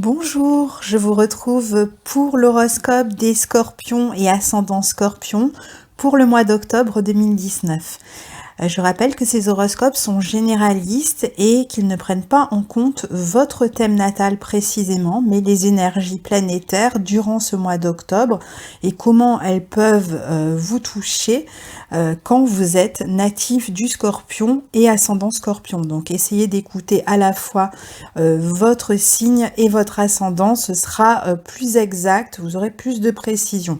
Bonjour, je vous retrouve pour l'horoscope des Scorpions et ascendant Scorpion pour le mois d'octobre 2019. Je rappelle que ces horoscopes sont généralistes et qu'ils ne prennent pas en compte votre thème natal précisément, mais les énergies planétaires durant ce mois d'octobre et comment elles peuvent vous toucher quand vous êtes natif du Scorpion et ascendant Scorpion. Donc essayez d'écouter à la fois votre signe et votre ascendant, ce sera plus exact, vous aurez plus de précision.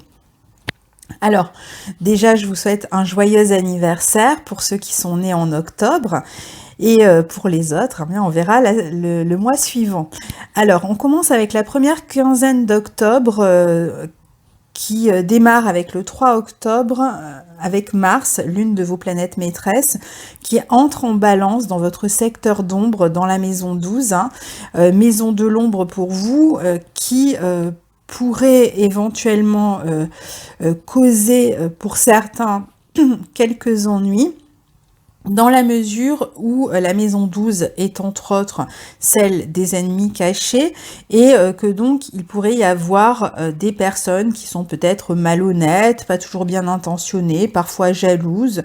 Alors, déjà, je vous souhaite un joyeux anniversaire pour ceux qui sont nés en octobre. Et pour les autres, eh bien, on verra le mois suivant. Alors, on commence avec la première quinzaine d'octobre qui démarre avec le 3 octobre, avec Mars, l'une de vos planètes maîtresses, qui entre en balance dans votre secteur d'ombre, dans la maison 12. Maison de l'ombre pour vous, qui pourrait éventuellement causer pour certains quelques ennuis, dans la mesure où la maison 12 est entre autres celle des ennemis cachés et que donc il pourrait y avoir des personnes qui sont peut-être malhonnêtes, pas toujours bien intentionnées, parfois jalouses,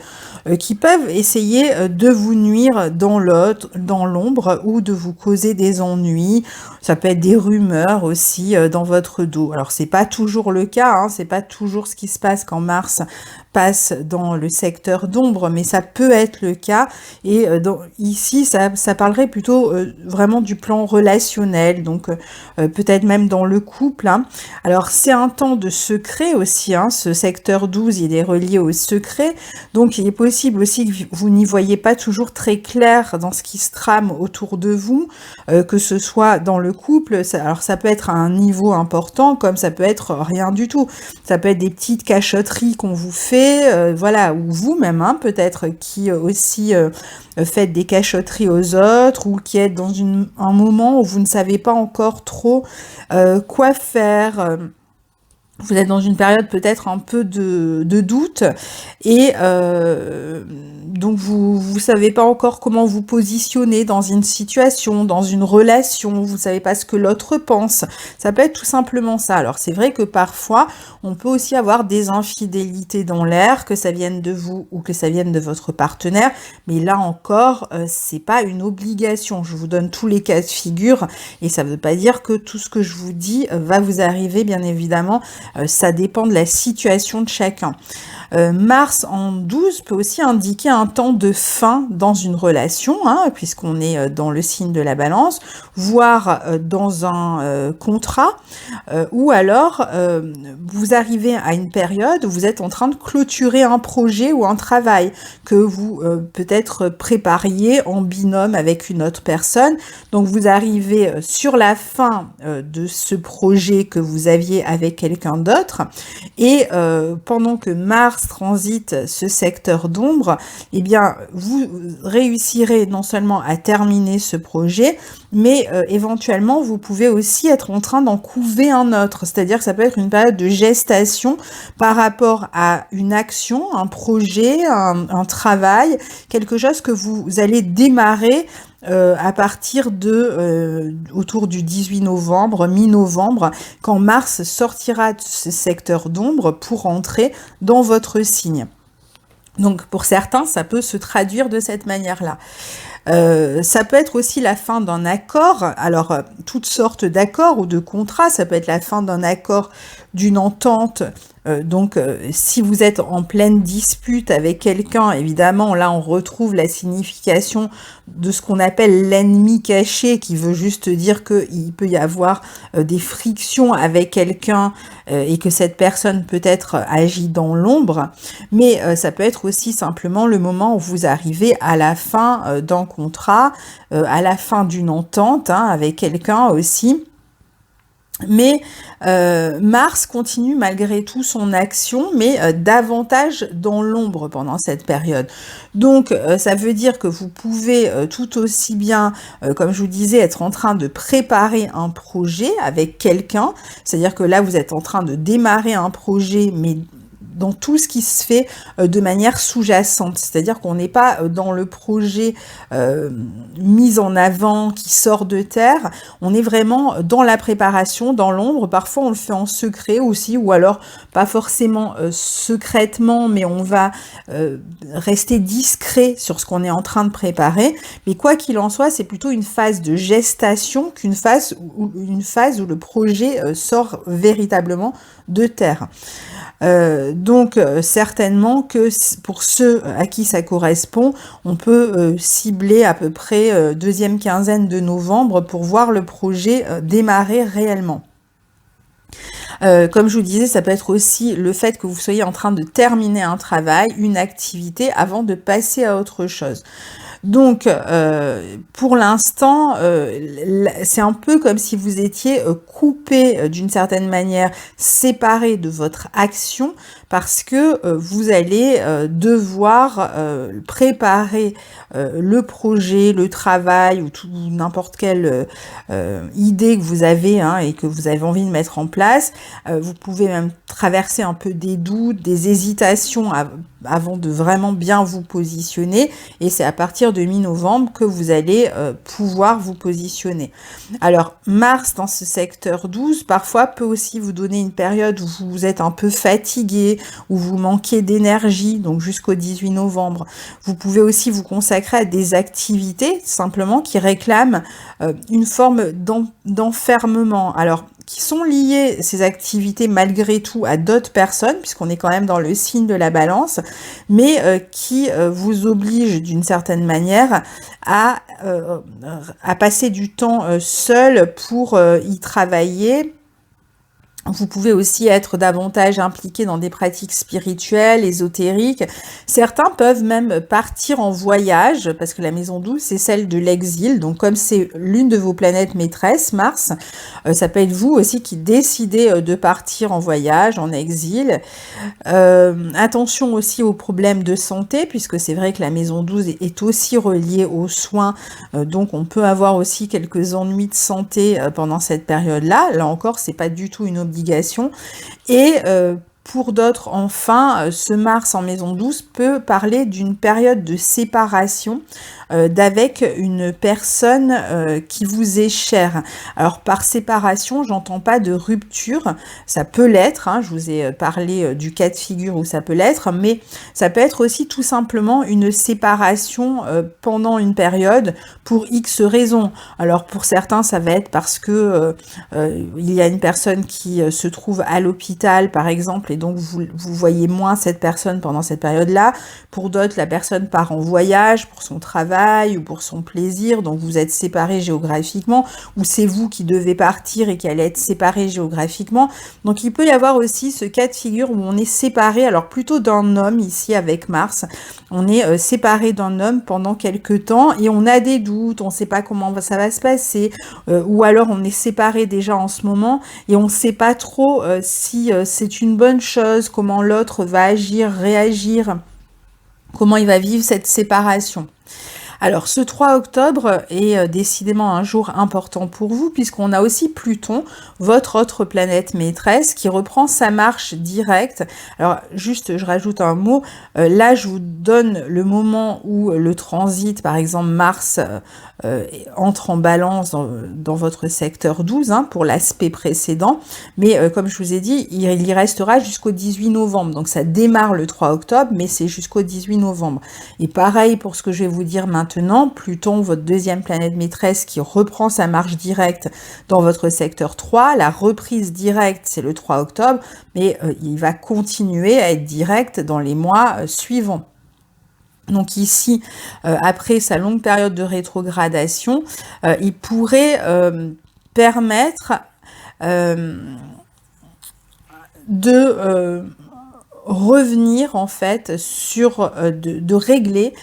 qui peuvent essayer de vous nuire dans l'ombre ou de vous causer des ennuis. Ça peut être des rumeurs aussi dans votre dos. Alors c'est pas toujours le cas, hein, c'est pas toujours ce qui se passe quand Mars passe dans le secteur d'ombre, mais ça peut être le cas. Et ici, ça parlerait plutôt vraiment du plan relationnel, donc peut-être même dans le couple. Alors, c'est un temps de secret aussi, ce secteur 12, il est relié au secret, donc il est possible aussi que vous n'y voyez pas toujours très clair dans ce qui se trame autour de vous, que ce soit dans le couple, alors ça peut être à un niveau important, comme ça peut être rien du tout. Ça peut être des petites cachotteries qu'on vous fait, voilà, ou vous-même, peut-être, qui aussi faites des cachotteries aux autres, ou qui êtes dans un moment où vous ne savez pas encore trop quoi faire. Vous êtes dans une période peut-être un peu de doute et donc vous savez pas encore comment vous positionner dans une situation, dans une relation, vous savez pas ce que l'autre pense. Ça peut être tout simplement ça. Alors c'est vrai que parfois on peut aussi avoir des infidélités dans l'air, que ça vienne de vous ou que ça vienne de votre partenaire, mais là encore c'est pas une obligation. Je vous donne tous les cas de figure et ça veut pas dire que tout ce que je vous dis va vous arriver, bien évidemment. Ça dépend de la situation de chacun. Mars en 12 peut aussi indiquer un temps de fin dans une relation, puisqu'on est dans le signe de la balance, voire dans un contrat, ou alors vous arrivez à une période où vous êtes en train de clôturer un projet ou un travail que vous peut-être prépariez en binôme avec une autre personne. Donc vous arrivez sur la fin de ce projet que vous aviez avec quelqu'un d'autre, et pendant que Mars transite ce secteur d'ombre, eh bien vous réussirez non seulement à terminer ce projet, mais éventuellement vous pouvez aussi être en train d'en couver un autre, c'est-à-dire que ça peut être une période de gestation par rapport à une action, un projet, un travail, quelque chose que vous allez démarrer à partir de autour du 18 novembre, mi-novembre, quand Mars sortira de ce secteur d'ombre pour entrer dans votre signe. Donc pour certains, ça peut se traduire de cette manière-là. Ça peut être aussi la fin d'un accord, alors toutes sortes d'accords ou de contrats, ça peut être la fin d'un accord, d'une entente, donc si vous êtes en pleine dispute avec quelqu'un, évidemment là on retrouve la signification de ce qu'on appelle l'ennemi caché, qui veut juste dire qu'il peut y avoir des frictions avec quelqu'un et que cette personne peut-être agit dans l'ombre, mais ça peut être aussi simplement le moment où vous arrivez à la fin d'un contrat, à la fin d'une entente avec quelqu'un aussi. Mais Mars continue malgré tout son action, mais davantage dans l'ombre pendant cette période. Donc ça veut dire que vous pouvez tout aussi bien, comme je vous disais, être en train de préparer un projet avec quelqu'un, c'est-à-dire que là vous êtes en train de démarrer un projet, mais dans tout ce qui se fait de manière sous-jacente, c'est-à-dire qu'on n'est pas dans le projet mis en avant qui sort de terre, on est vraiment dans la préparation, dans l'ombre. Parfois on le fait en secret aussi, ou alors pas forcément secrètement, mais on va rester discret sur ce qu'on est en train de préparer. Mais quoi qu'il en soit, c'est plutôt une phase de gestation qu'une phase où le projet sort véritablement de terre. Donc certainement que pour ceux à qui ça correspond, on peut cibler à peu près deuxième quinzaine de novembre pour voir le projet démarrer réellement. Comme je vous disais, ça peut être aussi le fait que vous soyez en train de terminer un travail, une activité, avant de passer à autre chose. Donc, pour l'instant, c'est un peu comme si vous étiez coupé d'une certaine manière, séparé de votre action, parce que vous allez devoir préparer le projet, le travail, ou n'importe quelle idée que vous avez et que vous avez envie de mettre en place. Vous pouvez même traverser un peu des doutes, des hésitations avant de vraiment bien vous positionner, et c'est à partir de mi-novembre que vous allez pouvoir vous positionner. Alors Mars dans ce secteur 12 parfois peut aussi vous donner une période où vous êtes un peu fatigué, où vous manquez d'énergie, donc jusqu'au 18 novembre. Vous pouvez aussi vous consacrer à des activités simplement qui réclament une forme d'enfermement. Alors qui sont liées, ces activités, malgré tout, à d'autres personnes, puisqu'on est quand même dans le signe de la balance, mais qui vous obligent d'une certaine manière à passer du temps seul pour y travailler. Vous pouvez aussi être davantage impliqué dans des pratiques spirituelles, ésotériques. Certains peuvent même partir en voyage, parce que la maison 12, c'est celle de l'exil. Donc comme c'est l'une de vos planètes maîtresses, Mars, ça peut être vous aussi qui décidez de partir en voyage, en exil. Attention aussi aux problèmes de santé, puisque c'est vrai que la maison 12 est aussi reliée aux soins. Donc on peut avoir aussi quelques ennuis de santé pendant cette période-là. Là encore, c'est pas du tout une obligation. Et pour d'autres, enfin, ce Mars en maison 12 peut parler d'une période de séparation d'avec une personne qui vous est chère. Alors par séparation, j'entends pas de rupture, ça peut l'être, je vous ai parlé du cas de figure où ça peut l'être, mais ça peut être aussi tout simplement une séparation pendant une période pour X raisons. Alors pour certains, ça va être parce que il y a une personne qui se trouve à l'hôpital par exemple, et donc vous voyez moins cette personne pendant cette période-là. Pour d'autres, la personne part en voyage pour son travail ou pour son plaisir, donc vous êtes séparés géographiquement, ou c'est vous qui devez partir et qui allez être séparés géographiquement. Donc il peut y avoir aussi ce cas de figure où on est séparé, alors plutôt d'un homme ici avec Mars, on est séparé d'un homme pendant quelques temps et on a des doutes, on ne sait pas comment ça va se passer, ou alors on est séparé déjà en ce moment et on ne sait pas trop si c'est une bonne chose, comment l'autre va agir, réagir, comment il va vivre cette séparation. Alors, ce 3 octobre est décidément un jour important pour vous, puisqu'on a aussi Pluton, votre autre planète maîtresse, qui reprend sa marche directe. Alors, juste, je rajoute un mot. Là, je vous donne le moment où le transit, par exemple, Mars entre en balance dans votre secteur 12, pour l'aspect précédent. Mais comme je vous ai dit, il y restera jusqu'au 18 novembre. Donc, ça démarre le 3 octobre, mais c'est jusqu'au 18 novembre. Et pareil pour ce que je vais vous dire maintenant, Pluton, votre deuxième planète maîtresse qui reprend sa marche directe dans votre secteur 3. La reprise directe, c'est le 3 octobre, mais il va continuer à être direct dans les mois suivants. Donc ici, après sa longue période de rétrogradation, il pourrait permettre de revenir en fait sur, de régler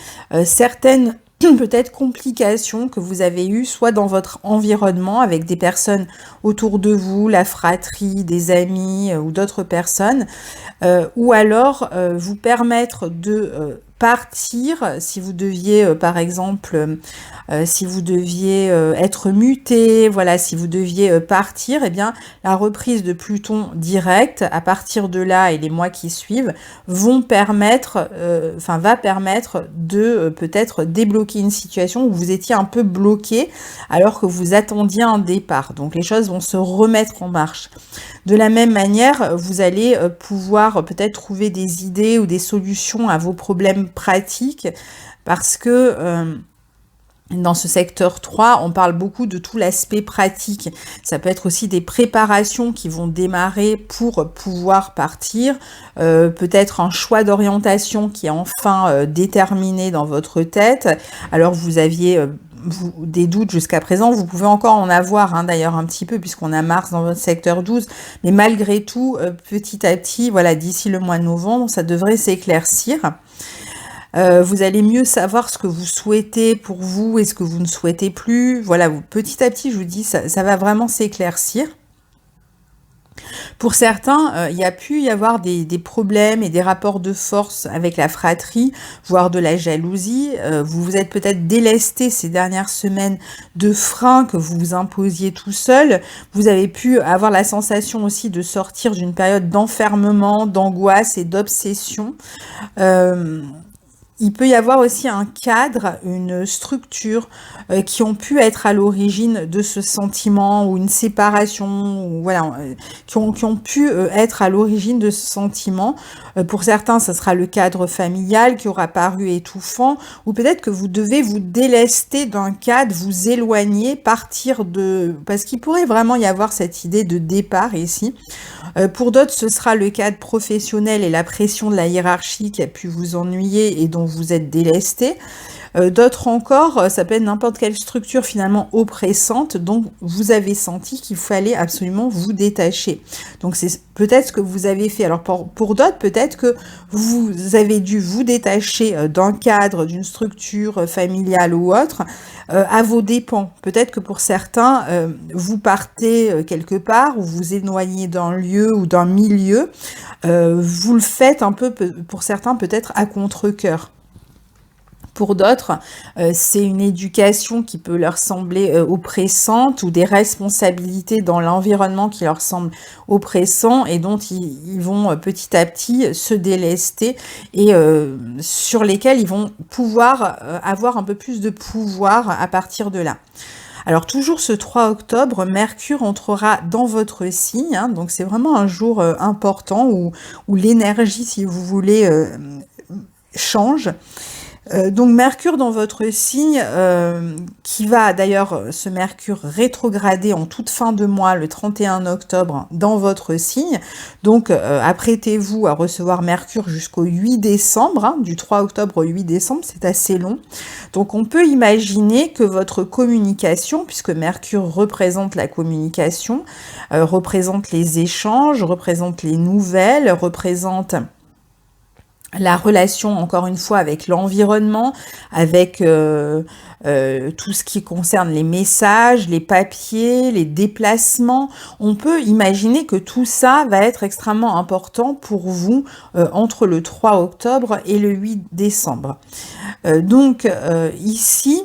certaines peut-être complications que vous avez eues, soit dans votre environnement avec des personnes autour de vous, la fratrie, des amis ou d'autres personnes, ou alors vous permettre de partir, si vous deviez, par exemple, si vous deviez être muté, voilà, si vous deviez partir, eh bien, la reprise de Pluton direct, à partir de là et les mois qui suivent, va permettre de peut-être débloquer une situation où vous étiez un peu bloqué alors que vous attendiez un départ. Donc les choses vont se remettre en marche. De la même manière, vous allez pouvoir peut-être trouver des idées ou des solutions à vos problèmes pratiques parce que dans ce secteur 3, on parle beaucoup de tout l'aspect pratique. Ça peut être aussi des préparations qui vont démarrer pour pouvoir partir, peut-être un choix d'orientation qui est enfin déterminé dans votre tête. Alors vous aviez des doutes jusqu'à présent, vous pouvez encore en avoir hein, d'ailleurs un petit peu puisqu'on a Mars dans votre secteur 12, mais malgré tout, petit à petit, voilà, d'ici le mois de novembre, ça devrait s'éclaircir. Vous allez mieux savoir ce que vous souhaitez pour vous et ce que vous ne souhaitez plus. Voilà, petit à petit, je vous dis, ça va vraiment s'éclaircir. Pour certains, il y a pu y avoir des problèmes et des rapports de force avec la fratrie, voire de la jalousie. Vous vous êtes peut-être délesté ces dernières semaines de freins que vous vous imposiez tout seul. Vous avez pu avoir la sensation aussi de sortir d'une période d'enfermement, d'angoisse et d'obsession. Il peut y avoir aussi un cadre, une structure qui ont pu être à l'origine de ce sentiment ou une séparation, ou voilà, qui ont pu être à l'origine de ce sentiment. Pour certains, ce sera le cadre familial qui aura paru étouffant, ou peut-être que vous devez vous délester d'un cadre, vous éloigner, partir de... Parce qu'il pourrait vraiment y avoir cette idée de départ ici. Pour d'autres, ce sera le cadre professionnel et la pression de la hiérarchie qui a pu vous ennuyer et dont vous êtes délesté. D'autres encore, ça peut être n'importe quelle structure finalement oppressante dont vous avez senti qu'il fallait absolument vous détacher. Donc c'est peut-être ce que vous avez fait. Alors pour d'autres, peut-être que vous avez dû vous détacher d'un cadre, d'une structure familiale ou autre, à vos dépens. Peut-être que pour certains, vous partez quelque part ou vous éloignez d'un lieu ou d'un milieu. Vous le faites un peu, pour certains, peut-être à contre-cœur. Pour d'autres, c'est une éducation qui peut leur sembler oppressante ou des responsabilités dans l'environnement qui leur semblent oppressants et dont ils vont petit à petit se délester et sur lesquels ils vont pouvoir avoir un peu plus de pouvoir à partir de là. Alors toujours ce 3 octobre, Mercure entrera dans votre signe, hein, donc c'est vraiment un jour important où l'énergie, si vous voulez, change. Donc Mercure dans votre signe, qui va d'ailleurs, ce Mercure rétrograder en toute fin de mois, le 31 octobre, dans votre signe. Donc apprêtez-vous à recevoir Mercure jusqu'au 8 décembre, hein, du 3 octobre au 8 décembre, c'est assez long. Donc on peut imaginer que votre communication, puisque Mercure représente la communication, représente les échanges, représente les nouvelles, représente... la relation, encore une fois, avec l'environnement, avec tout ce qui concerne les messages, les papiers, les déplacements. On peut imaginer que tout ça va être extrêmement important pour vous entre le 3 octobre et le 8 décembre. Donc ici...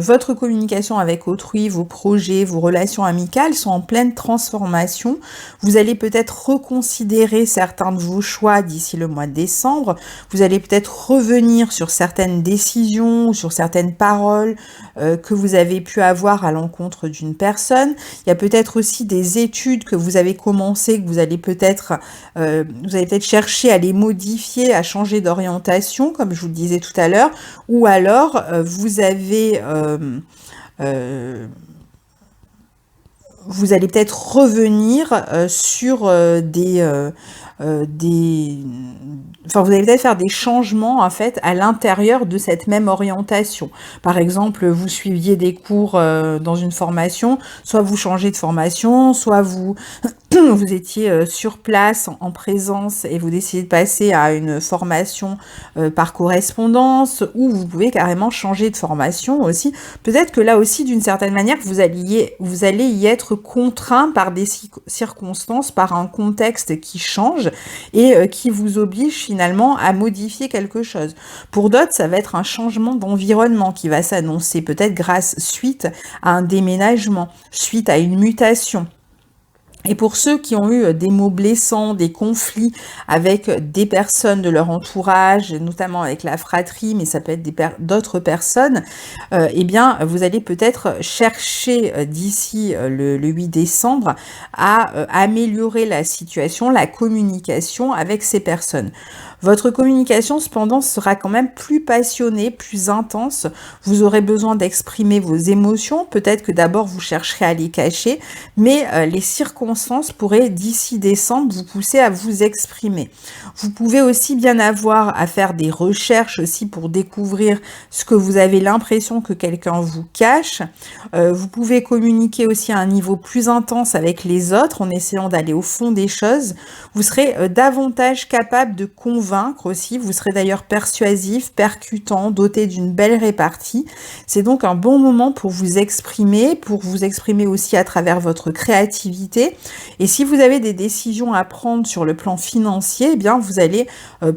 votre communication avec autrui, vos projets, vos relations amicales sont en pleine transformation. Vous allez peut-être reconsidérer certains de vos choix d'ici le mois de décembre. Vous allez peut-être revenir sur certaines décisions, sur certaines paroles que vous avez pu avoir à l'encontre d'une personne. Il y a peut-être aussi des études que vous avez commencées, que vous allez peut-être chercher à les modifier, à changer d'orientation, comme je vous le disais tout à l'heure, ou alors vous allez peut-être revenir sur vous allez peut-être faire des changements en fait à l'intérieur de cette même orientation. Par exemple, vous suiviez des cours dans une formation, soit vous changez de formation, soit vous vous étiez sur place, en présence, et vous décidez de passer à une formation par correspondance, ou vous pouvez carrément changer de formation aussi. Peut-être que là aussi, d'une certaine manière, vous allez y être contraint par des circonstances, par un contexte qui change et qui vous oblige finalement à modifier quelque chose. Pour d'autres, ça va être un changement d'environnement qui va s'annoncer, peut-être suite à un déménagement, suite à une mutation. Et pour ceux qui ont eu des mots blessants, des conflits avec des personnes de leur entourage, notamment avec la fratrie, mais ça peut être d'autres personnes, eh bien, vous allez peut-être chercher d'ici le 8 décembre à améliorer la situation, la communication avec ces personnes. Votre communication, cependant, sera quand même plus passionnée, plus intense. Vous aurez besoin d'exprimer vos émotions. Peut-être que d'abord, vous chercherez à les cacher, mais les circonstances pourraient, d'ici décembre, vous pousser à vous exprimer. Vous pouvez aussi bien avoir à faire des recherches aussi pour découvrir ce que vous avez l'impression que quelqu'un vous cache. Vous pouvez communiquer aussi à un niveau plus intense avec les autres en essayant d'aller au fond des choses. Vous serez davantage capable de convaincre aussi. Vous serez d'ailleurs persuasif, percutant, doté d'une belle répartie. C'est donc un bon moment pour vous exprimer aussi à travers votre créativité. Et si vous avez des décisions à prendre sur le plan financier, eh bien vous allez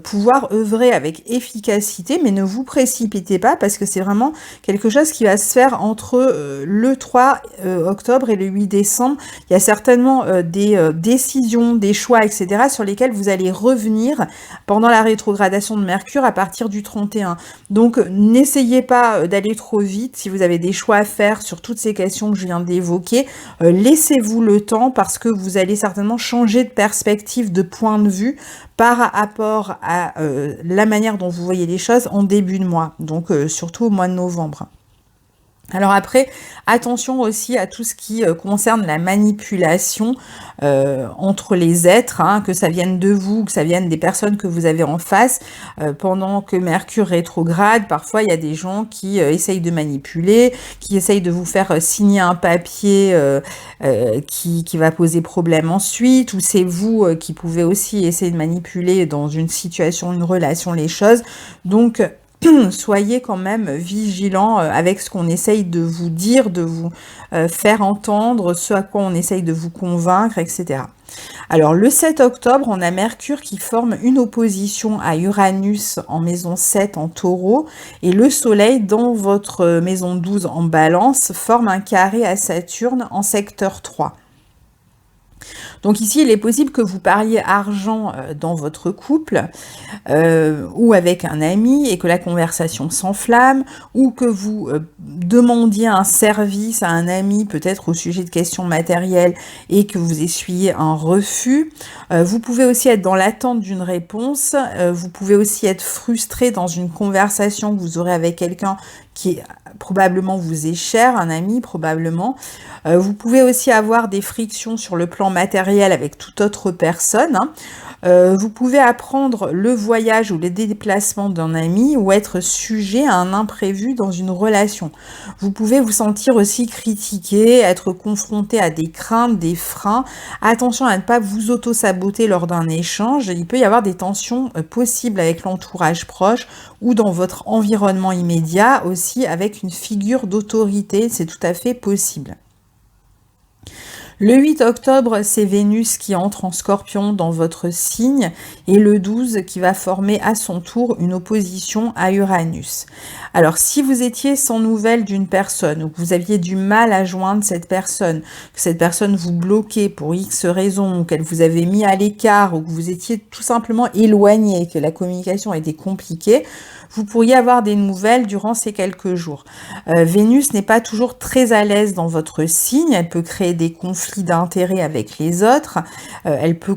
pouvoir œuvrer avec efficacité, mais ne vous précipitez pas parce que c'est vraiment quelque chose qui va se faire entre le 3 octobre et le 8 décembre. Il y a certainement des décisions, des choix, etc. sur lesquels vous allez revenir pendant la rétrogradation de Mercure à partir du 31. Donc n'essayez pas d'aller trop vite si vous avez des choix à faire sur toutes ces questions que je viens d'évoquer. Laissez-vous le temps parce que vous allez certainement changer de perspective, de point de vue par rapport à la manière dont vous voyez les choses en début de mois, donc surtout au mois de novembre. Alors après, attention aussi à tout ce qui concerne la manipulation entre les êtres, hein, que ça vienne de vous, que ça vienne des personnes que vous avez en face. Pendant que Mercure rétrograde, parfois il y a des gens qui essayent de manipuler, qui essayent de vous faire signer un papier qui va poser problème ensuite, ou c'est vous qui pouvez aussi essayer de manipuler dans une situation, une relation, les choses. Donc, soyez quand même vigilants avec ce qu'on essaye de vous dire, de vous faire entendre, ce à quoi on essaye de vous convaincre, etc. Alors le 7 octobre, on a Mercure qui forme une opposition à Uranus en maison 7 en Taureau, et le Soleil dans votre maison 12 en Balance forme un carré à Saturne en secteur 3. Donc ici, il est possible que vous parliez argent dans votre couple ou avec un ami et que la conversation s'enflamme, ou que vous demandiez un service à un ami peut-être au sujet de questions matérielles et que vous essuyez un refus. Vous pouvez aussi être dans l'attente d'une réponse, vous pouvez aussi être frustré dans une conversation que vous aurez avec quelqu'un qui probablement vous est cher, un ami probablement. Vous pouvez aussi avoir des frictions sur le plan matériel avec toute autre personne. Vous pouvez apprendre le voyage ou les déplacements d'un ami ou être sujet à un imprévu dans une relation. Vous pouvez vous sentir aussi critiqué, être confronté à des craintes, des freins. Attention à ne pas vous auto-saboter lors d'un échange. Il peut y avoir des tensions possibles avec l'entourage proche ou dans votre environnement immédiat, aussi avec une figure d'autorité, c'est tout à fait possible. Le 8 octobre, c'est Vénus qui entre en Scorpion dans votre signe, et le 12 qui va former à son tour une opposition à Uranus. Alors si vous étiez sans nouvelles d'une personne, ou que vous aviez du mal à joindre cette personne, que cette personne vous bloquait pour X raisons, ou qu'elle vous avait mis à l'écart, ou que vous étiez tout simplement éloigné, que la communication était compliquée, vous pourriez avoir des nouvelles durant ces quelques jours. Vénus n'est pas toujours très à l'aise dans votre signe, elle peut créer des conflits d'intérêts avec les autres, elle peut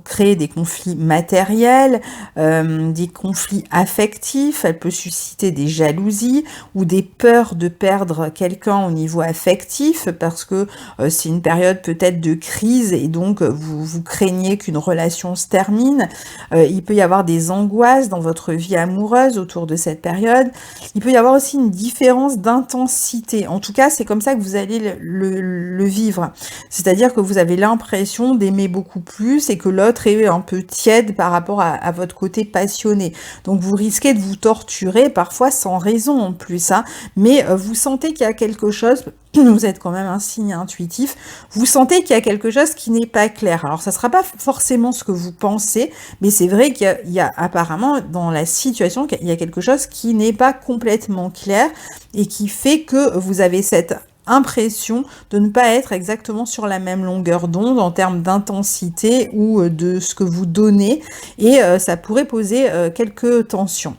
créer des conflits matériels, des conflits affectifs, elle peut susciter des jalousies ou des peurs de perdre quelqu'un au niveau affectif parce que c'est une période peut-être de crise et donc vous craignez qu'une relation se termine. Il peut y avoir des angoisses dans votre vie amoureuse autour autour de cette période. Il peut y avoir aussi une différence d'intensité. En tout cas, c'est comme ça que vous allez le vivre. C'est-à-dire que vous avez l'impression d'aimer beaucoup plus et que l'autre est un peu tiède par rapport à votre côté passionné. Donc vous risquez de vous torturer parfois sans raison en plus, hein. Mais vous sentez qu'il y a quelque chose, vous êtes quand même un signe intuitif, vous sentez qu'il y a quelque chose qui n'est pas clair. Alors ça ne sera pas forcément ce que vous pensez, mais c'est vrai qu'il y a apparemment dans la situation, il y a quelque chose qui n'est pas complètement clair et qui fait que vous avez cette impression de ne pas être exactement sur la même longueur d'onde en termes d'intensité ou de ce que vous donnez, et ça pourrait poser quelques tensions.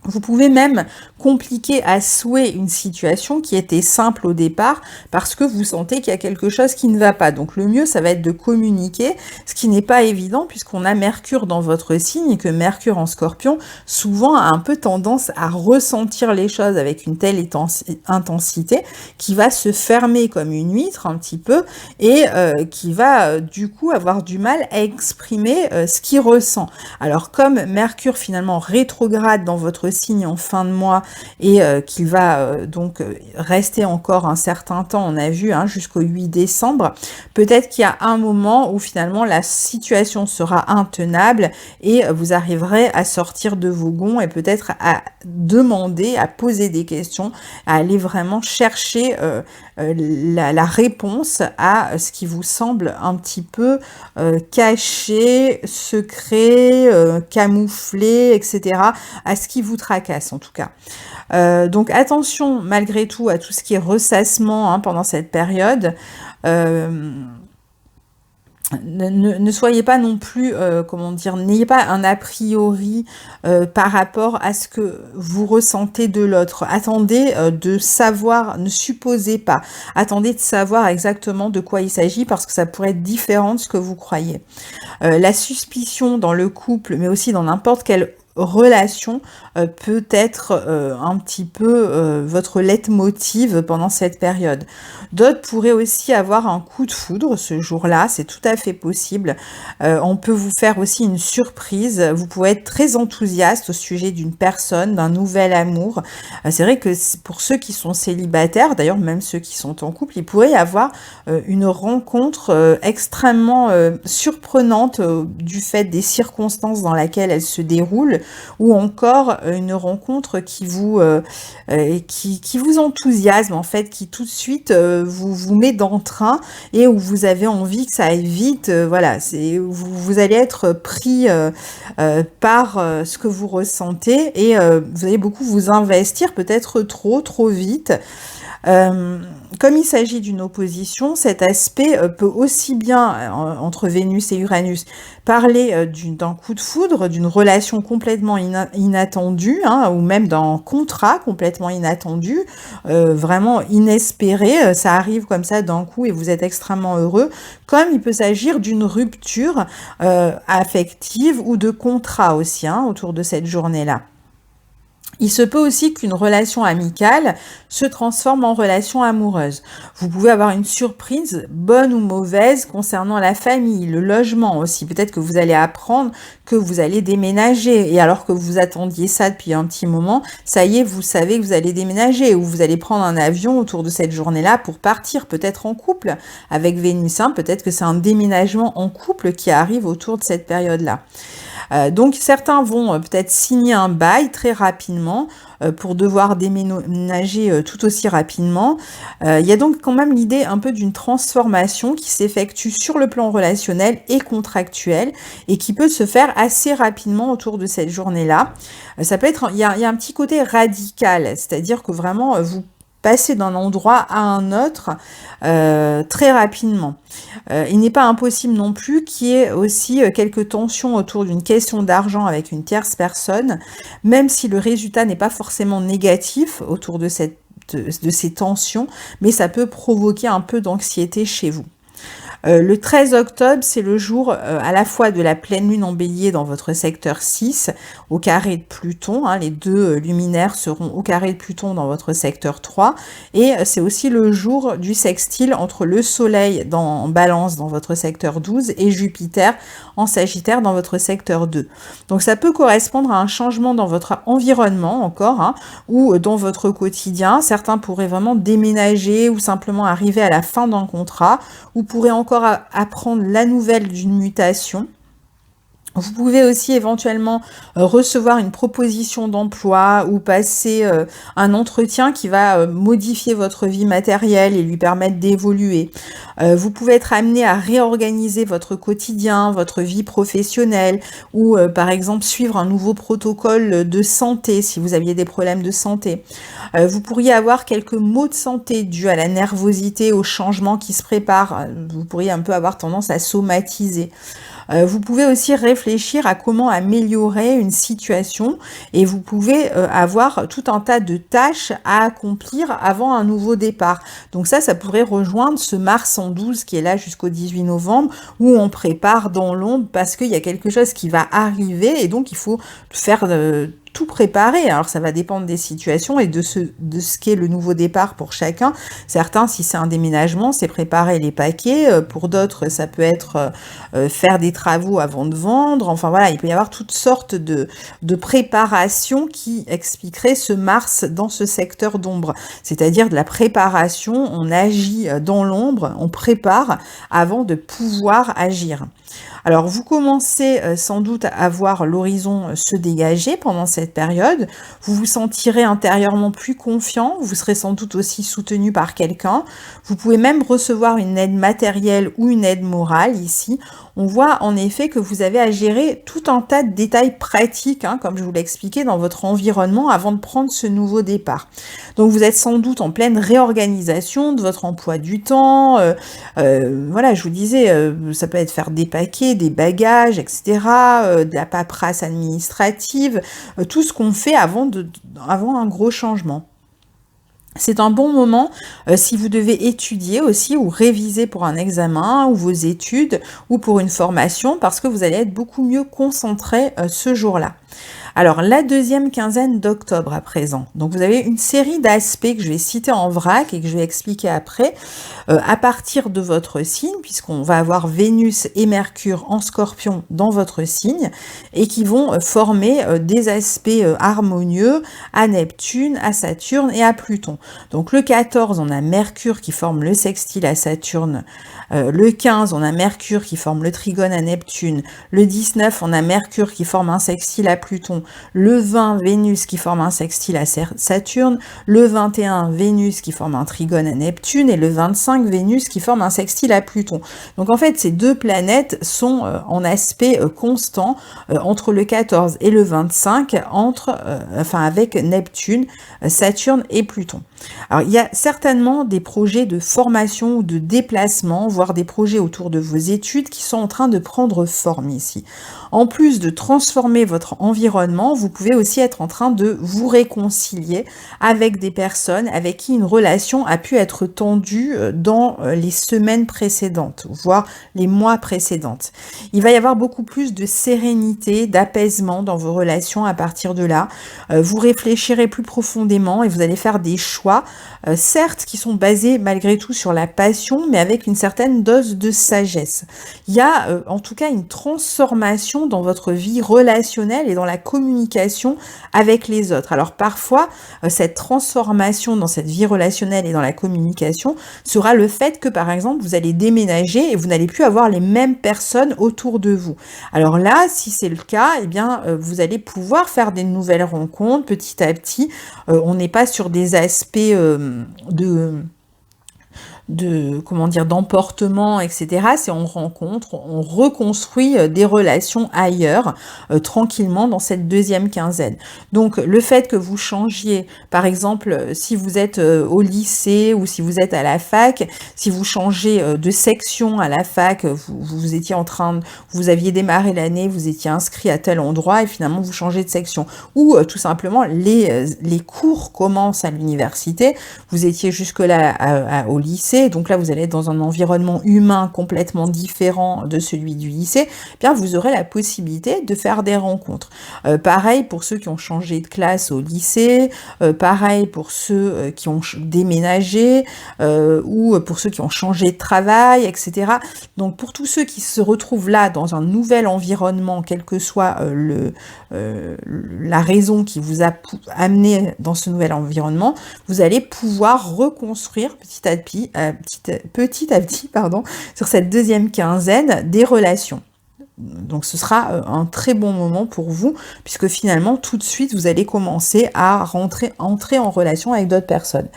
Vous pouvez même compliquer à souhait une situation qui était simple au départ parce que vous sentez qu'il y a quelque chose qui ne va pas. Donc le mieux, ça va être de communiquer, ce qui n'est pas évident puisqu'on a Mercure dans votre signe et que Mercure en Scorpion, souvent a un peu tendance à ressentir les choses avec une telle intensité qui va se fermer comme une huître un petit peu et qui va du coup avoir du mal à exprimer ce qu'il ressent. Alors comme Mercure finalement rétrograde dans votre signe en fin de mois et qu'il va donc rester encore un certain temps, on a vu, hein, jusqu'au 8 décembre, peut-être qu'il y a un moment où finalement la situation sera intenable et vous arriverez à sortir de vos gonds et peut-être à demander, à poser des questions, à aller vraiment chercher la réponse à ce qui vous semble un petit peu caché, secret, camouflé, etc., à ce qui vous tracasse en tout cas. Donc attention malgré tout à tout ce qui est ressassement, hein, pendant cette période. Ne soyez pas non plus, comment dire, n'ayez pas un a priori par rapport à ce que vous ressentez de l'autre. Attendez de savoir, ne supposez pas, attendez de savoir exactement de quoi il s'agit parce que ça pourrait être différent de ce que vous croyez. La suspicion dans le couple, mais aussi dans n'importe quelle relation peut être un petit peu votre leitmotiv pendant cette période. D'autres pourraient aussi avoir un coup de foudre ce jour-là, c'est tout à fait possible. On peut vous faire aussi une surprise, vous pouvez être très enthousiaste au sujet d'une personne, d'un nouvel amour. C'est vrai que pour ceux qui sont célibataires, d'ailleurs même ceux qui sont en couple, il pourrait y avoir une rencontre extrêmement surprenante du fait des circonstances dans lesquelles elle se déroule, ou encore une rencontre qui vous enthousiasme en fait, qui tout de suite vous met d'entrain et où vous avez envie que ça aille vite. Voilà, vous allez être pris par ce que vous ressentez et vous allez beaucoup vous investir, peut-être trop vite. Comme il s'agit d'une opposition, cet aspect peut aussi bien, entre Vénus et Uranus, parler d'un coup de foudre, d'une relation complètement inattendue, hein, ou même d'un contrat complètement inattendu, vraiment inespéré, ça arrive comme ça d'un coup et vous êtes extrêmement heureux, comme il peut s'agir d'une rupture affective ou de contrat aussi, hein, autour de cette journée-là. Il se peut aussi qu'une relation amicale se transforme en relation amoureuse. Vous pouvez avoir une surprise, bonne ou mauvaise, concernant la famille, le logement aussi. Peut-être que vous allez apprendre que vous allez déménager. Et alors que vous attendiez ça depuis un petit moment, ça y est, vous savez que vous allez déménager. Ou vous allez prendre un avion autour de cette journée-là pour partir, peut-être en couple avec Vénus. Hein. Peut-être que c'est un déménagement en couple qui arrive autour de cette période-là. Donc certains vont peut-être signer un bail très rapidement pour devoir déménager tout aussi rapidement. Il y a donc quand même l'idée un peu d'une transformation qui s'effectue sur le plan relationnel et contractuel et qui peut se faire assez rapidement autour de cette journée-là. Ça peut être, il y a un petit côté radical, c'est-à-dire que vraiment vous passer d'un endroit à un autre très rapidement. Il n'est pas impossible non plus qu'il y ait aussi quelques tensions autour d'une question d'argent avec une tierce personne, même si le résultat n'est pas forcément négatif autour de ces tensions, mais ça peut provoquer un peu d'anxiété chez vous. Le 13 octobre, c'est le jour à la fois de la pleine lune en bélier dans votre secteur 6, au carré de Pluton, hein, les deux luminaires seront au carré de Pluton dans votre secteur 3, et c'est aussi le jour du sextile entre le soleil en balance dans votre secteur 12 et Jupiter en sagittaire dans votre secteur 2. Donc ça peut correspondre à un changement dans votre environnement encore, hein, ou dans votre quotidien. Certains pourraient vraiment déménager ou simplement arriver à la fin d'un contrat, ou pourraient encore apprendre la nouvelle d'une mutation. Vous pouvez aussi éventuellement recevoir une proposition d'emploi ou passer un entretien qui va modifier votre vie matérielle et lui permettre d'évoluer. Vous pouvez être amené à réorganiser votre quotidien, votre vie professionnelle, ou par exemple suivre un nouveau protocole de santé si vous aviez des problèmes de santé. Vous pourriez avoir quelques maux de santé dus à la nervosité, au changement qui se prépare. Vous pourriez un peu avoir tendance à somatiser. Vous pouvez aussi réfléchir à comment améliorer une situation, et vous pouvez avoir tout un tas de tâches à accomplir avant un nouveau départ. Donc ça pourrait rejoindre ce Mars en 12 qui est là jusqu'au 18 novembre, où on prépare dans l'ombre parce qu'il y a quelque chose qui va arriver, et donc il faut faire tout préparer. Alors ça va dépendre des situations et de ce qu'est le nouveau départ pour chacun. Certains, si c'est un déménagement, c'est préparer les paquets. Pour d'autres, ça peut être faire des travaux avant de vendre. Enfin voilà, il peut y avoir toutes sortes de préparations qui expliqueraient ce Mars dans ce secteur d'ombre. C'est-à-dire de la préparation, on agit dans l'ombre, on prépare avant de pouvoir agir. Alors vous commencez sans doute à voir l'horizon se dégager pendant cette période, vous vous sentirez intérieurement plus confiant, vous serez sans doute aussi soutenu par quelqu'un, vous pouvez même recevoir une aide matérielle ou une aide morale ici. On voit en effet que vous avez à gérer tout un tas de détails pratiques, hein, comme je vous l'ai expliqué, dans votre environnement avant de prendre ce nouveau départ. Donc vous êtes sans doute en pleine réorganisation de votre emploi du temps. Voilà, je vous disais, ça peut être faire des paquets, des bagages, etc., de la paperasse administrative, tout ce qu'on fait avant un gros changement. C'est un bon moment si vous devez étudier aussi ou réviser pour un examen ou vos études ou pour une formation, parce que vous allez être beaucoup mieux concentré ce jour-là. Alors, la deuxième quinzaine d'octobre à présent. Donc, vous avez une série d'aspects que je vais citer en vrac et que je vais expliquer après, à partir de votre signe, puisqu'on va avoir Vénus et Mercure en Scorpion dans votre signe, et qui vont former des aspects harmonieux à Neptune, à Saturne et à Pluton. Donc, le 14, on a Mercure qui forme le sextile à Saturne. Le 15, on a Mercure qui forme le trigone à Neptune. Le 19, on a Mercure qui forme un sextile à Pluton. Le 20, Vénus qui forme un sextile à Saturne. Le 21, Vénus qui forme un trigone à Neptune. Et le 25, Vénus qui forme un sextile à Pluton. Donc en fait, ces deux planètes sont en aspect constant entre le 14 et le 25, avec Neptune, Saturne et Pluton. Alors, il y a certainement des projets de formation ou de déplacement, voire des projets autour de vos études qui sont en train de prendre forme ici. En plus de transformer votre environnement, vous pouvez aussi être en train de vous réconcilier avec des personnes avec qui une relation a pu être tendue dans les semaines précédentes, voire les mois précédentes. Il va y avoir beaucoup plus de sérénité, d'apaisement dans vos relations à partir de là. Vous réfléchirez plus profondément et vous allez faire des choix, certes qui sont basés malgré tout sur la passion, mais avec une certaine dose de sagesse. Il y a en tout cas une transformation dans votre vie relationnelle et dans la communication avec les autres. Alors parfois, cette transformation dans cette vie relationnelle et dans la communication sera le fait que par exemple, vous allez déménager et vous n'allez plus avoir les mêmes personnes autour de vous. Alors là, si c'est le cas, eh bien, vous allez pouvoir faire des nouvelles rencontres petit à petit. On n'est pas sur des aspects d'emportement, etc. C'est on rencontre, on reconstruit des relations ailleurs, tranquillement dans cette deuxième quinzaine. Donc le fait que vous changiez, par exemple, si vous êtes au lycée ou si vous êtes à la fac, si vous changez de section à la fac, vous étiez vous aviez démarré l'année, vous étiez inscrit à tel endroit et finalement vous changez de section. Ou tout simplement les cours commencent à l'université, vous étiez jusque-là au lycée, lycée, donc là vous allez être dans un environnement humain complètement différent de celui du lycée, eh bien vous aurez la possibilité de faire des rencontres. Pareil pour ceux qui ont changé de classe au lycée, pareil pour ceux qui ont déménagé, ou pour ceux qui ont changé de travail, etc. Donc pour tous ceux qui se retrouvent là dans un nouvel environnement, quelle que soit la raison qui vous a amené dans ce nouvel environnement, vous allez pouvoir reconstruire petit à petit, pardon, sur cette deuxième quinzaine des relations. Donc ce sera un très bon moment pour vous, puisque finalement tout de suite vous allez commencer à entrer en relation avec d'autres personnes.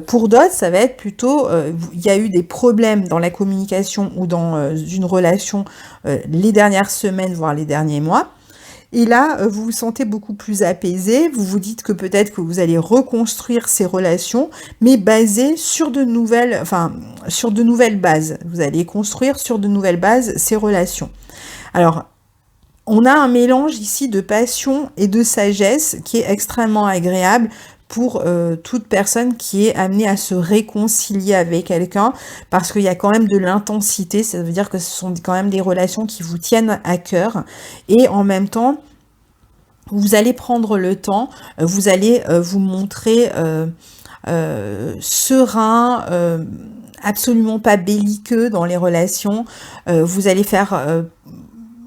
Pour d'autres, ça va être plutôt, il y a eu des problèmes dans la communication ou dans une relation les dernières semaines, voire les derniers mois. Et là, vous vous sentez beaucoup plus apaisé, vous vous dites que peut-être que vous allez reconstruire ces relations, mais basées sur de nouvelles bases. Vous allez construire sur de nouvelles bases ces relations. Alors, on a un mélange ici de passion et de sagesse qui est extrêmement agréable pour toute personne qui est amenée à se réconcilier avec quelqu'un, parce qu'il y a quand même de l'intensité, ça veut dire que ce sont quand même des relations qui vous tiennent à cœur, et en même temps, vous allez prendre le temps, vous allez vous montrer serein, absolument pas belliqueux dans les relations, vous allez faire...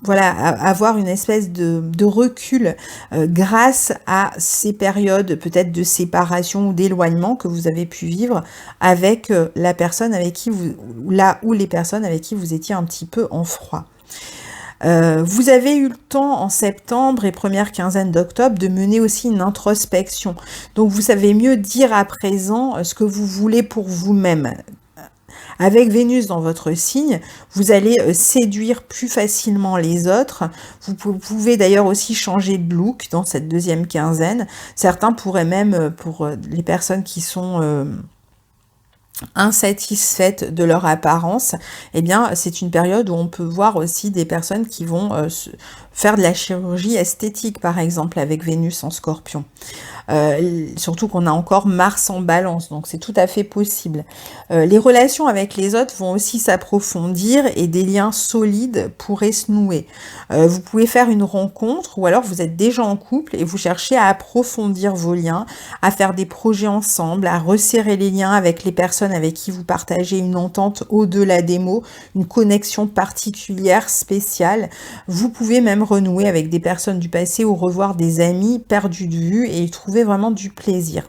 avoir une espèce de recul grâce à ces périodes peut-être de séparation ou d'éloignement que vous avez pu vivre avec la personne avec qui les personnes avec qui vous étiez un petit peu en froid. Vous avez eu le temps en septembre et première quinzaine d'octobre de mener aussi une introspection. Donc vous savez mieux dire à présent ce que vous voulez pour vous-même. Avec Vénus dans votre signe, vous allez séduire plus facilement les autres. Vous pouvez d'ailleurs aussi changer de look dans cette deuxième quinzaine. Certains pourraient même, pour les personnes qui sont insatisfaites de leur apparence, eh bien c'est une période où on peut voir aussi des personnes qui vont faire de la chirurgie esthétique, par exemple, avec Vénus en Scorpion. Surtout qu'on a encore Mars en Balance, donc c'est tout à fait possible. Les relations avec les autres vont aussi s'approfondir et des liens solides pourraient se nouer. Vous pouvez faire une rencontre ou alors vous êtes déjà en couple et vous cherchez à approfondir vos liens, à faire des projets ensemble, à resserrer les liens avec les personnes avec qui vous partagez une entente au-delà des mots, une connexion particulière, spéciale. Vous pouvez même renouer avec des personnes du passé ou revoir des amis perdus de vue et y trouver vraiment du plaisir.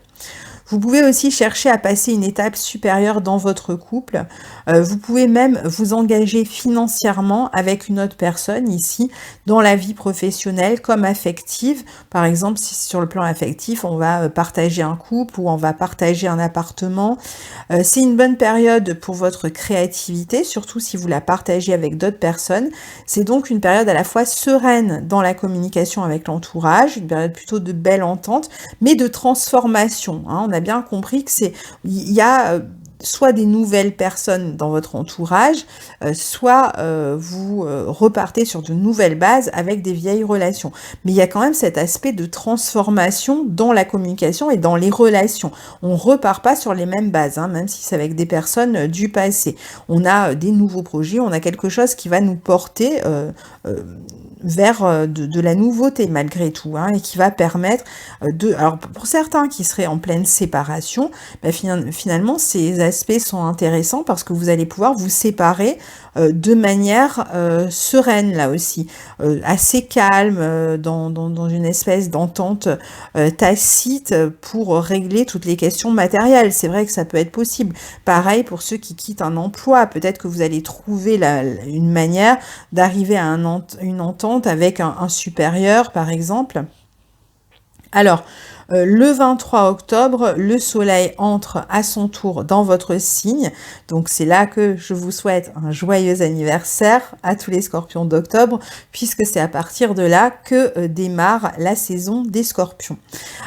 Vous pouvez aussi chercher à passer une étape supérieure dans votre couple. Vous pouvez même vous engager financièrement avec une autre personne ici, dans la vie professionnelle comme affective. Par exemple, si sur le plan affectif, on va partager un couple ou on va partager un appartement. C'est une bonne période pour votre créativité, surtout si vous la partagez avec d'autres personnes. C'est donc une période à la fois sereine dans la communication avec l'entourage, une période plutôt de belle entente, mais de transformation. On a bien compris que il y a soit des nouvelles personnes dans votre entourage, soit vous repartez sur de nouvelles bases avec des vieilles relations. Mais il y a quand même cet aspect de transformation dans la communication et dans les relations. On repart pas sur les mêmes bases, même si c'est avec des personnes du passé. On a des nouveaux projets, on a quelque chose qui va nous porter vers de la nouveauté malgré tout, et qui va permettre alors pour certains qui seraient en pleine séparation, finalement ces aspects sont intéressants parce que vous allez pouvoir vous séparer de manière sereine là aussi, assez calme, dans une espèce d'entente tacite pour régler toutes les questions matérielles. C'est vrai que ça peut être possible. Pareil pour ceux qui quittent un emploi, peut-être que vous allez trouver une manière d'arriver à une entente avec un supérieur par exemple. Alors, le 23 octobre, le soleil entre à son tour dans votre signe. Donc c'est là que je vous souhaite un joyeux anniversaire à tous les scorpions d'octobre, puisque c'est à partir de là que démarre la saison des scorpions.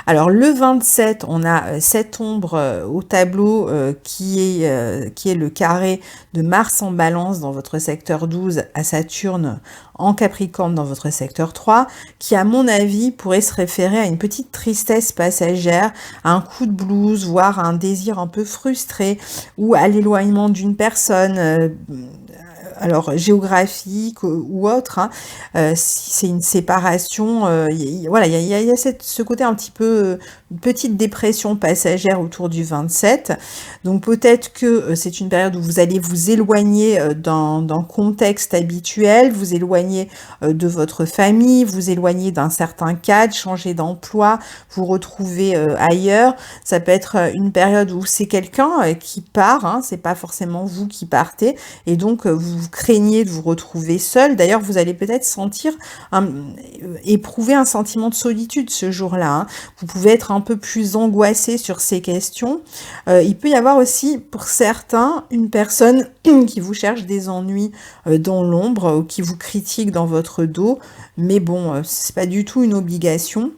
Alors le 27, on a cette ombre au tableau qui est le carré de Mars en Balance dans votre secteur 12 à Saturne en Capricorne dans votre secteur 3, qui à mon avis pourrait se référer à une petite tristesse passagère, à un coup de blues, voire à un désir un peu frustré, ou à l'éloignement d'une personne, alors géographique ou autre, hein, si c'est une séparation, voilà, il y a ce côté un petit peu, une petite dépression passagère autour du 27. Donc peut-être que c'est une période où vous allez vous éloigner d'un contexte habituel, vous éloigner de votre famille, vous éloigner d'un certain cadre, changer d'emploi, vous retrouver ailleurs. Ça peut être une période où c'est quelqu'un qui part, hein, c'est pas forcément vous qui partez, et donc vous craignez de vous retrouver seul. D'ailleurs, vous allez peut-être éprouver un sentiment de solitude ce jour-là, hein. Vous pouvez être un peu plus angoissé sur ces questions. Il peut y avoir aussi, pour certains, une personne qui vous cherche des ennuis dans l'ombre ou qui vous critique dans votre dos, mais bon, c'est pas du tout une obligation.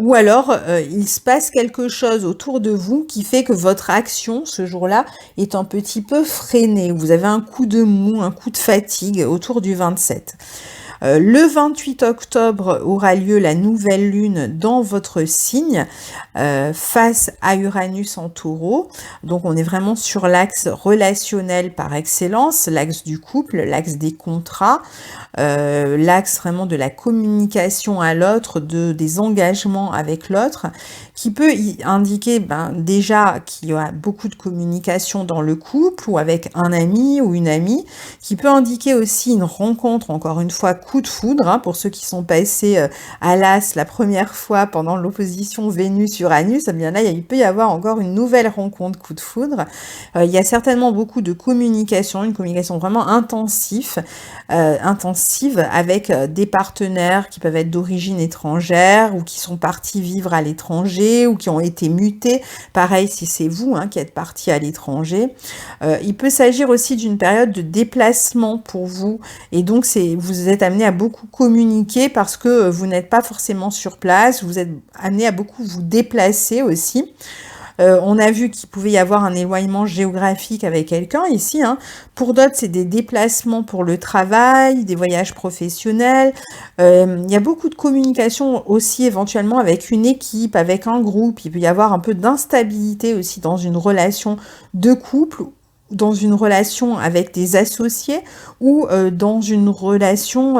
Ou alors, il se passe quelque chose autour de vous qui fait que votre action, ce jour-là, est un petit peu freinée. Vous avez un coup de mou, un coup de fatigue autour du 27. Le 28 octobre aura lieu la nouvelle lune dans votre signe, face à Uranus en Taureau. Donc on est vraiment sur l'axe relationnel par excellence, l'axe du couple, l'axe des contrats, l'axe vraiment de la communication à l'autre, des engagements avec l'autre, qui peut indiquer déjà qu'il y a beaucoup de communication dans le couple ou avec un ami ou une amie, qui peut indiquer aussi une rencontre, encore une fois, coup de foudre, hein, pour ceux qui sont passés à l'As la première fois pendant l'opposition Vénus-Uranus, eh bien là, il peut y avoir encore une nouvelle rencontre coup de foudre. Il y a certainement beaucoup de communication, une communication vraiment intensive avec des partenaires qui peuvent être d'origine étrangère ou qui sont partis vivre à l'étranger ou qui ont été mutés. Pareil, si c'est vous qui êtes parti à l'étranger. Il peut s'agir aussi d'une période de déplacement pour vous, et donc vous êtes amené à beaucoup communiquer parce que vous n'êtes pas forcément sur place, vous êtes amené à beaucoup vous déplacer aussi. On a vu qu'il pouvait y avoir un éloignement géographique avec quelqu'un ici, hein. Pour d'autres, c'est des déplacements pour le travail, des voyages professionnels. Il y a beaucoup de communication aussi éventuellement avec une équipe, avec un groupe. Il peut y avoir un peu d'instabilité aussi dans une relation de couple, dans une relation avec des associés ou dans une relation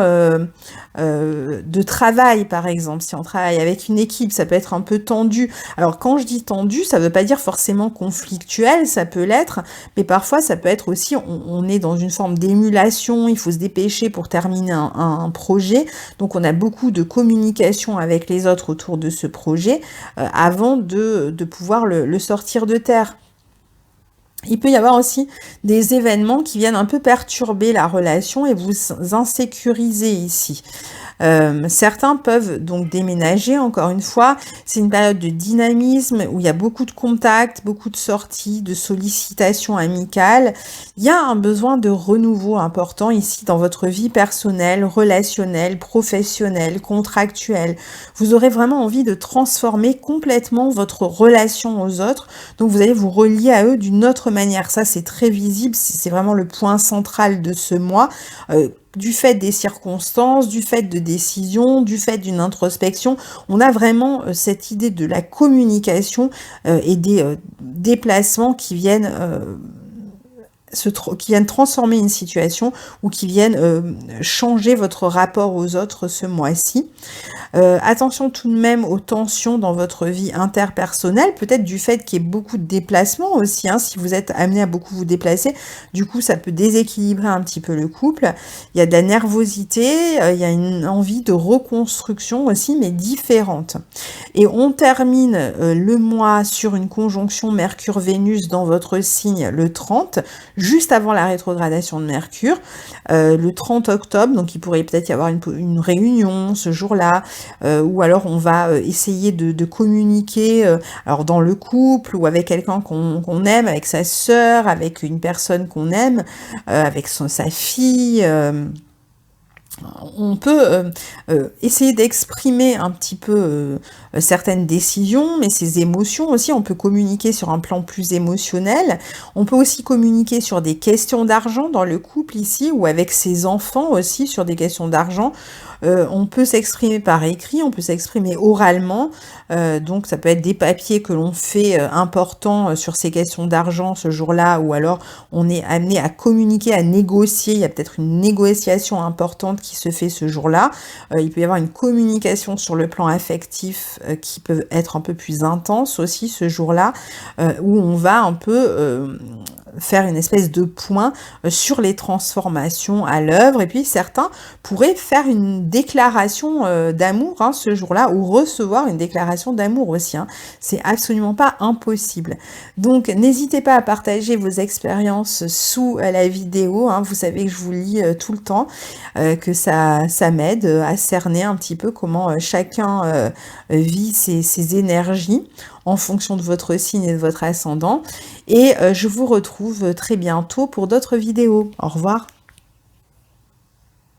de travail, par exemple. Si on travaille avec une équipe, ça peut être un peu tendu. Alors, quand je dis tendu, ça ne veut pas dire forcément conflictuel, ça peut l'être, mais parfois, ça peut être aussi, on est dans une forme d'émulation, il faut se dépêcher pour terminer un projet, donc on a beaucoup de communication avec les autres autour de ce projet avant de pouvoir le sortir de terre. Il peut y avoir aussi des événements qui viennent un peu perturber la relation et vous insécuriser ici. Certains peuvent donc déménager, encore une fois. C'est une période de dynamisme où il y a beaucoup de contacts, beaucoup de sorties, de sollicitations amicales. Il y a un besoin de renouveau important ici dans votre vie personnelle, relationnelle, professionnelle, contractuelle. Vous aurez vraiment envie de transformer complètement votre relation aux autres. Donc vous allez vous relier à eux d'une autre manière. Ça, c'est très visible. C'est vraiment le point central de ce mois. Du fait des circonstances, du fait de décisions, du fait d'une introspection, on a vraiment cette idée de la communication et des déplacements qui viennent transformer une situation ou qui viennent changer votre rapport aux autres ce mois-ci. Attention tout de même aux tensions dans votre vie interpersonnelle, peut-être du fait qu'il y ait beaucoup de déplacements aussi, si vous êtes amené à beaucoup vous déplacer, du coup ça peut déséquilibrer un petit peu le couple. Il y a de la nervosité, il y a une envie de reconstruction aussi, mais différente. Et on termine le mois sur une conjonction Mercure-Vénus dans votre signe le 30, juste avant la rétrogradation de Mercure, le 30 octobre, donc il pourrait peut-être y avoir une réunion ce jour-là, ou alors on va essayer de communiquer alors dans le couple ou avec quelqu'un qu'on aime, avec sa sœur, avec une personne qu'on aime, avec sa fille, on peut essayer d'exprimer un petit peu certaines décisions, mais ces émotions aussi, on peut communiquer sur un plan plus émotionnel. On peut aussi communiquer sur des questions d'argent dans le couple ici, ou avec ses enfants aussi sur des questions d'argent. On peut s'exprimer par écrit, on peut s'exprimer oralement, donc ça peut être des papiers que l'on fait importants sur ces questions d'argent ce jour-là, ou alors on est amené à communiquer, à négocier, il y a peut-être une négociation importante qui se fait ce jour-là. Il peut y avoir une communication sur le plan affectif qui peut être un peu plus intense aussi ce jour-là, où on va un peu faire une espèce de point sur les transformations à l'œuvre. Et puis certains pourraient faire une déclaration d'amour ce jour-là, ou recevoir une déclaration d'amour aussi. C'est absolument pas impossible. Donc n'hésitez pas à partager vos expériences sous la vidéo. Vous savez que je vous lis tout le temps, que ça m'aide à cerner un petit peu comment chacun vit ses énergies en fonction de votre signe et de votre ascendant. Et je vous retrouve très bientôt pour d'autres vidéos. Au revoir.